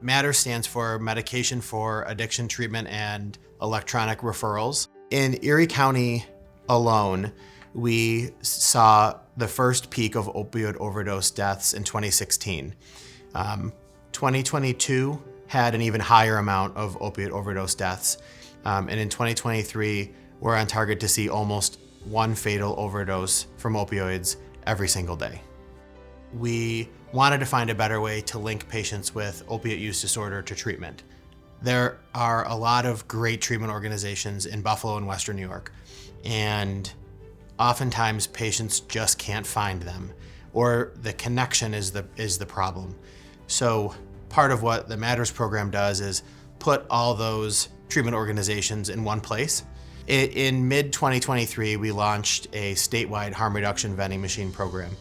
MATTER stands for Medication for Addiction Treatment and Electronic Referrals. In Erie County alone, we saw the first peak of opioid overdose deaths in 2016. 2022 had an even higher amount of opioid overdose deaths. And in 2023, we're on target to see almost one fatal overdose from opioids every single day. We wanted to find a better way to link patients with opiate use disorder to treatment. There are a lot of great treatment organizations in Buffalo and Western New York, and oftentimes patients just can't find them, or the connection is the problem. So part of what the Matters program does is put all those treatment organizations in one place. In mid-2023, we launched a statewide harm reduction vending machine program.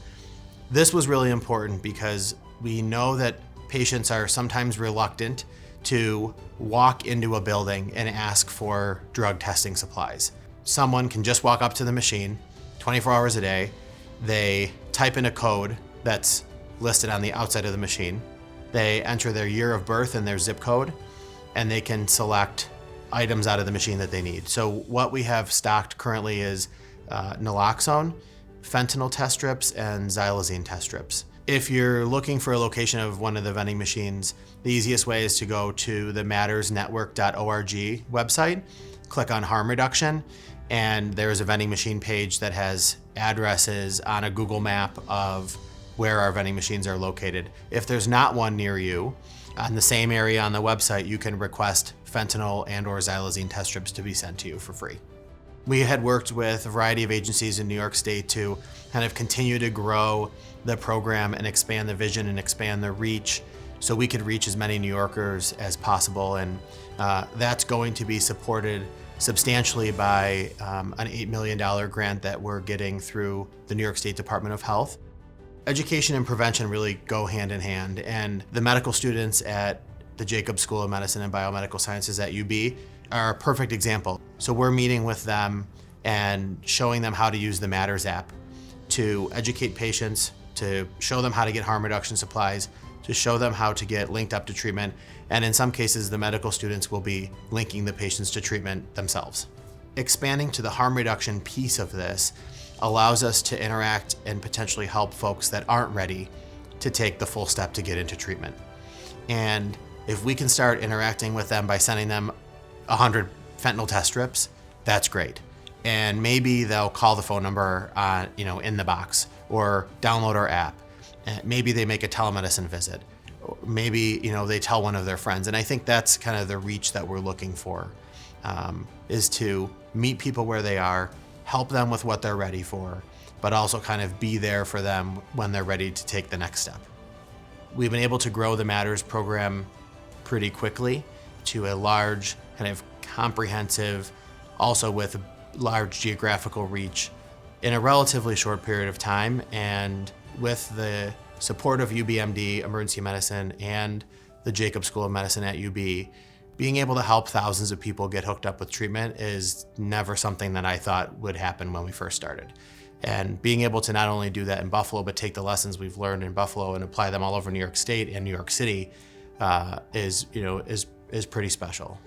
This was really important because we know that patients are sometimes reluctant to walk into a building and ask for drug testing supplies. Someone can just walk up to the machine 24 hours a day. They type in a code that's listed on the outside of the machine. They enter their year of birth and their zip code, and they can select items out of the machine that they need. So what we have stocked currently is naloxone, fentanyl test strips, and xylazine test strips. If you're looking for a location of one of the vending machines, the easiest way is to go to the mattersnetwork.org website, click on harm reduction, and there's a vending machine page that has addresses on a Google map of where our vending machines are located. If there's not one near you, on the same area on the website, you can request fentanyl and or xylazine test strips to be sent to you for free. We had worked with a variety of agencies in New York State to kind of continue to grow the program and expand the vision and expand the reach so we could reach as many New Yorkers as possible. And that's going to be supported substantially by an $8 million grant that we're getting through the New York State Department of Health. Education and prevention really go hand in hand, and the medical students at the Jacobs School of Medicine and Biomedical Sciences at UB are a perfect example. So we're meeting with them and showing them how to use the Matters app to educate patients, to show them how to get harm reduction supplies, to show them how to get linked up to treatment, and in some cases, the medical students will be linking the patients to treatment themselves. Expanding to the harm reduction piece of this allows us to interact and potentially help folks that aren't ready to take the full step to get into treatment. And if we can start interacting with them by sending them 100 fentanyl test strips, that's great. And maybe they'll call the phone number in the box or download our app. Maybe they make a telemedicine visit. Maybe they tell one of their friends. And I think that's kind of the reach that we're looking for, is to meet people where they are, help them with what they're ready for, but also kind of be there for them when they're ready to take the next step. We've been able to grow the Matters program pretty quickly to a large, kind of comprehensive, also with large geographical reach in a relatively short period of time. And with the support of UBMD Emergency Medicine and the Jacobs School of Medicine at UB, being able to help thousands of people get hooked up with treatment is never something that I thought would happen when we first started. And being able to not only do that in Buffalo, but take the lessons we've learned in Buffalo and apply them all over New York State and New York City is pretty special.